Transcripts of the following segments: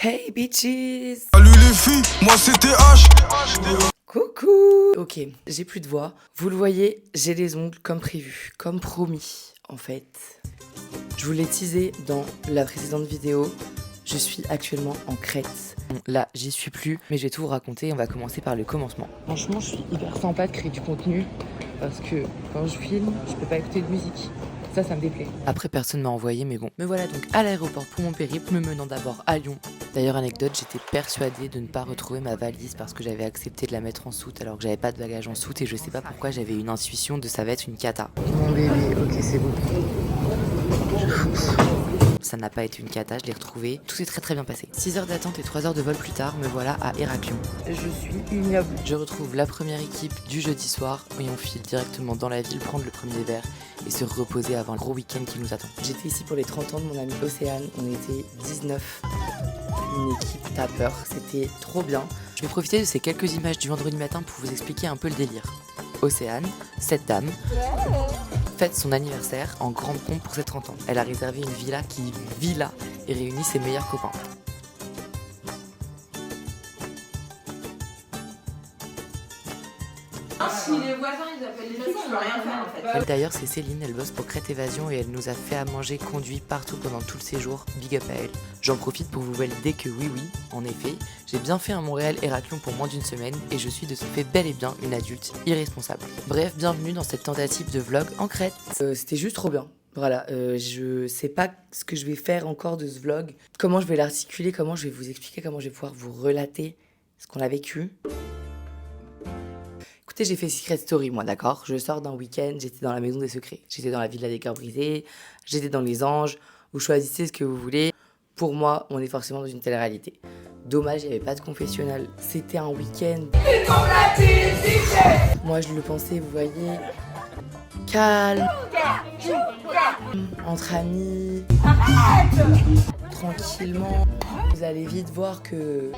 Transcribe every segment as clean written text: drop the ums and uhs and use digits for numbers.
Hey bitches! Salut les filles, moi c'était H. Coucou! Ok, j'ai plus de voix. Vous le voyez, j'ai les ongles comme prévu, comme promis en fait. Je vous l'ai teasé dans la précédente vidéo. Je suis actuellement en Crète. Bon, là, j'y suis plus, mais je vais tout vous raconter. On va commencer par le commencement. Franchement, je suis hyper sympa de créer du contenu parce que quand je filme, je peux pas écouter de musique. Ça me déplaît. Après, personne m'a envoyé, mais bon. Me voilà donc à l'aéroport pour mon périple, me menant d'abord à Lyon. D'ailleurs, anecdote, j'étais persuadée de ne pas retrouver ma valise parce que j'avais accepté de la mettre en soute alors que j'avais pas de bagage en soute et je sais pas pourquoi j'avais une intuition de ça va être une cata. Mon bébé, ok, c'est bon. Ça n'a pas été une cata, je l'ai retrouvé. Tout s'est très bien passé. 6 heures d'attente et 3 heures de vol plus tard, me voilà à Héraclion. Je suis ignoble. Je retrouve la première équipe du jeudi soir et on file directement dans la ville prendre le premier verre et se reposer avant le gros week-end qui nous attend. J'étais ici pour les 30 ans de mon ami Océane, on était 19. Une équipe tapeur, c'était trop bien. Je vais profiter de ces quelques images du vendredi matin pour vous expliquer un peu le délire. Océane, cette dame, fête son anniversaire en grande pompe pour ses 30 ans. Elle a réservé une villa qui vit là et réunit ses meilleurs copains. Si les voisins ils appellent les gens, je peux rien faire en fait. Elle d'ailleurs c'est Céline, elle bosse pour Crête Évasion et elle nous a fait à manger conduit partout pendant tout le séjour, big up à elle. J'en profite pour vous valider que oui, en effet, j'ai bien fait un Montréal-Héraclion pour moins d'une semaine et je suis de ce fait bel et bien une adulte irresponsable. Bref, bienvenue dans cette tentative de vlog en Crète. C'était juste trop bien. Voilà, je sais pas ce que je vais faire encore de ce vlog, comment je vais l'articuler, comment je vais vous expliquer, comment je vais pouvoir vous relater ce qu'on a vécu. Écoutez, j'ai fait Secret Story, moi, d'accord? Je sors d'un week-end, j'étais dans la maison des secrets. J'étais dans la villa des cœurs brisés, j'étais dans les anges. Vous choisissez ce que vous voulez. Pour moi, on est forcément dans une telle réalité. Dommage, il n'y avait pas de confessionnal. C'était un week-end. Moi, je le pensais, vous voyez, calme, entre amis, tranquillement. Vous allez vite voir que...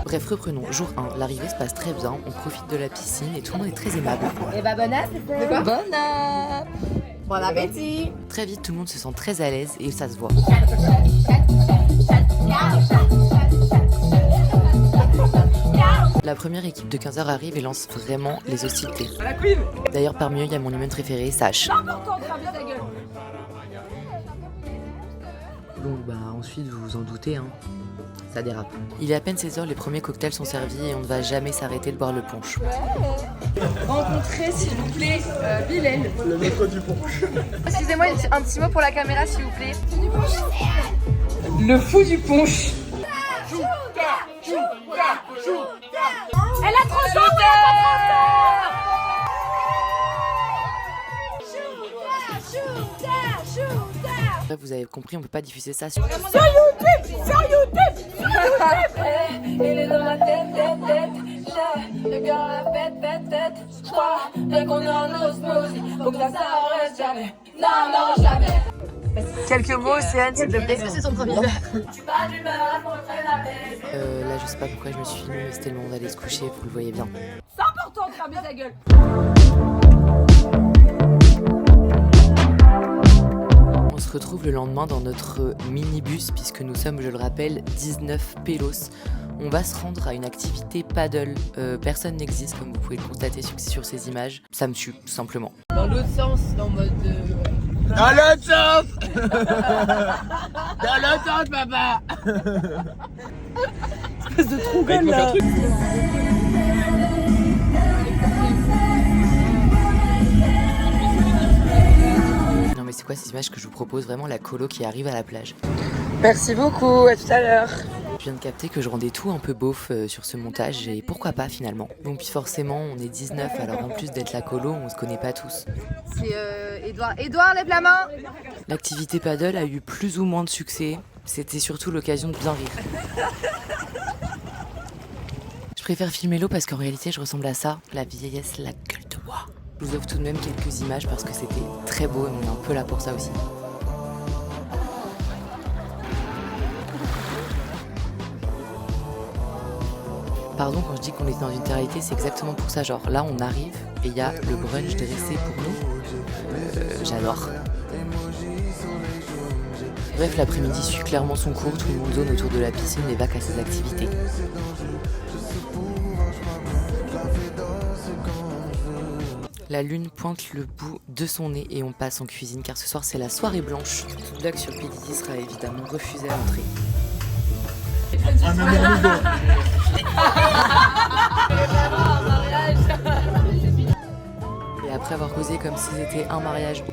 Bref, reprenons. Jour 1, l'arrivée se passe très bien, on profite de la piscine et tout le monde est très aimable. Et bah bon app, c'est quoi? Bon app. Bon appétit. Très vite, tout le monde se sent très à l'aise et ça se voit. La première équipe de 15h arrive et lance vraiment les hostilités. D'ailleurs, parmi eux, il y a mon humain préféré, Sash. Donc bah ensuite vous vous en doutez hein, ça dérape. Il est à peine 16h, les premiers cocktails sont servis et on ne va jamais s'arrêter de boire le punch. Rencontrez s'il vous plaît Bilal. Le maître du punch. Excusez-moi, un petit mot pour la caméra s'il vous plaît. Le fou du punch. Elle a 30 ans. Vous avez compris, on peut pas diffuser ça sur... Il est dans ma tête. Le cœur la tête. Je crois bien qu'on est en osmose. Faut que ça s'arrête jamais. Non, jamais. Quelques mots, Océane, s'il te plaît. Est-ce que c'est ton premier verre? Là, je sais pas pourquoi je me suis filmée, mais c'était le moment d'aller se coucher, vous le voyez bien. C'est important de fermer ta gueule. On se retrouve le lendemain dans notre minibus, puisque nous sommes, je le rappelle, 19 pélos. On va se rendre à une activité paddle. Personne n'existe, comme vous pouvez le constater sur ces images. Ça me tue, tout simplement. Dans l'autre sens, en mode... Dans l'autre sens. Dans l'autre sens, papa. Espèce de trou là. Non mais c'est quoi ces images que je vous propose? Vraiment la colo qui arrive à la plage. Merci beaucoup, à tout à l'heure. Je viens de capter que je rendais tout un peu beauf sur ce montage et pourquoi pas finalement. Bon puis forcément on est 19 alors en plus d'être la colo on se connaît pas tous. C'est Edouard. Edouard, lève la main. L'activité paddle a eu plus ou moins de succès. C'était surtout l'occasion de bien rire. Je préfère filmer l'eau parce qu'en réalité je ressemble à ça. La vieillesse, la gueule de bois. Je vous offre tout de même quelques images parce que c'était très beau et on est un peu là pour ça aussi. Pardon, quand je dis qu'on était dans une réalité, c'est exactement pour ça. Genre là, on arrive et il y a le brunch dressé pour nous. J'adore. Bref, l'après-midi suit clairement son cours, tout le monde zone autour de la piscine et va à ses activités. La lune pointe le bout de son nez et on passe en cuisine car ce soir c'est la soirée blanche. Toute blague sur P. Diddy sera évidemment refusée à l'entrée. Un amour nouveau. Et après avoir causé comme si c'était un mariage.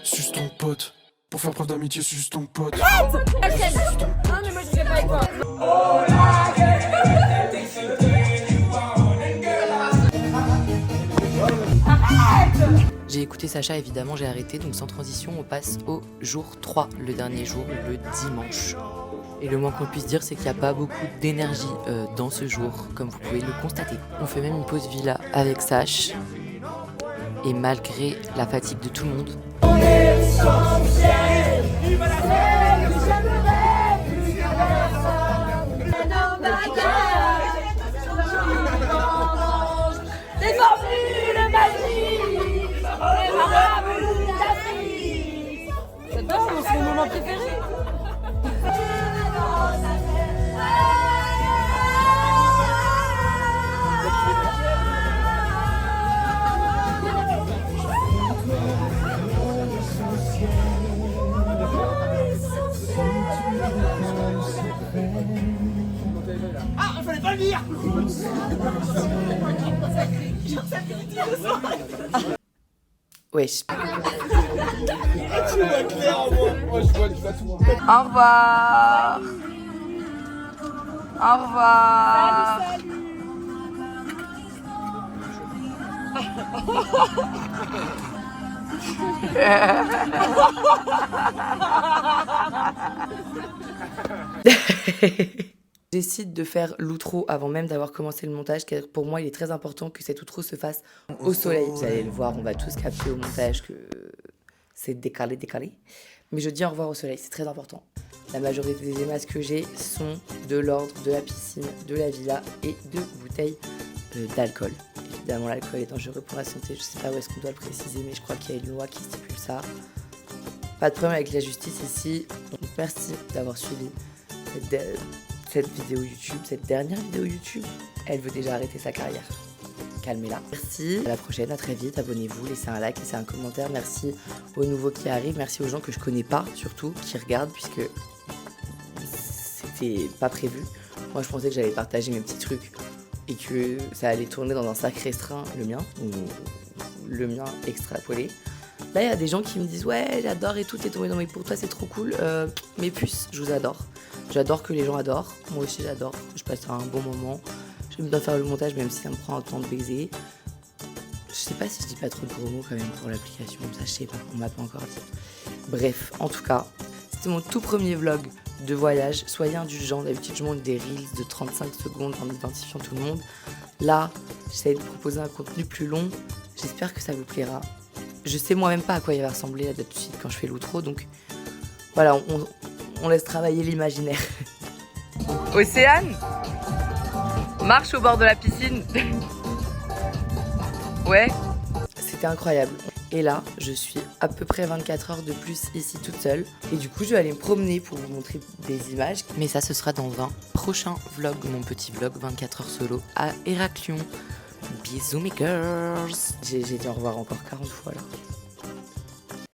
Suce ton pote. Pour faire preuve d'amitié, suce ton pote. Non mais moi je sais pas avec toi. J'ai écouté Sacha, évidemment j'ai arrêté, donc sans transition on passe au jour 3, le dernier jour, le dimanche. Et le moins qu'on puisse dire c'est qu'il n'y a pas beaucoup d'énergie dans ce jour, comme vous pouvez le constater. On fait même une pause villa avec Sach. Et malgré la fatigue de tout le monde, J'adore, c'est mon moment préféré. Ah, il fallait pas le dire. wesh. Tu vois clair en moi. Moi je vois tout. Au revoir. Au revoir. J'décide de faire l'outro avant même d'avoir commencé le montage, car pour moi il est très important que cet outro se fasse au soleil. Vous allez le voir, on va tous capter au montage que c'est décalé. Mais je dis au revoir au soleil, c'est très important. La majorité des émasses que j'ai sont de l'ordre de la piscine, de la villa et de bouteilles d'alcool. Évidemment l'alcool est dangereux pour la santé, je sais pas où est-ce qu'on doit le préciser, mais je crois qu'il y a une loi qui stipule ça. Pas de problème avec la justice ici, donc merci d'avoir suivi cette vidéo YouTube, cette dernière vidéo YouTube. Elle veut déjà arrêter sa carrière. Calmez-la. Merci, à la prochaine, à très vite, abonnez-vous, laissez un like, laissez un commentaire. Merci aux nouveaux qui arrivent, merci aux gens que je connais pas surtout, qui regardent, puisque c'était pas prévu. Moi je pensais que j'allais partager mes petits trucs et que ça allait tourner dans un sac restreint, le mien, ou le mien extrapolé. Là, il y a des gens qui me disent « Ouais, j'adore et tout, t'es tombé dans mes... Pour toi, c'est trop cool. Mes puces, je vous adore. J'adore que les gens adorent. Moi aussi, j'adore. Je passe un bon moment. J'aime bien faire le montage, même si ça me prend un temps de baiser. Je sais pas si je dis pas trop de gros mots quand même pour l'application. Ça, je sais pas. On m'a pas encore dit. Bref, en tout cas, c'était mon tout premier vlog de voyage. Soyez indulgents. D'habitude, je monte des reels de 35 secondes en identifiant tout le monde. Là, j'essaie de proposer un contenu plus long. J'espère que ça vous plaira. Je sais moi-même pas à quoi il va ressembler là tout de suite quand je fais l'outro, donc voilà, on laisse travailler l'imaginaire. Océane, marche au bord de la piscine. Ouais, c'était incroyable. Et là, je suis à peu près 24 heures de plus ici toute seule. Et du coup, je vais aller me promener pour vous montrer des images. Mais ça, ce sera dans un prochain vlog, mon petit vlog 24 heures solo à Héraclion. Bisous mes girls. J'ai dit au revoir encore 40 fois là.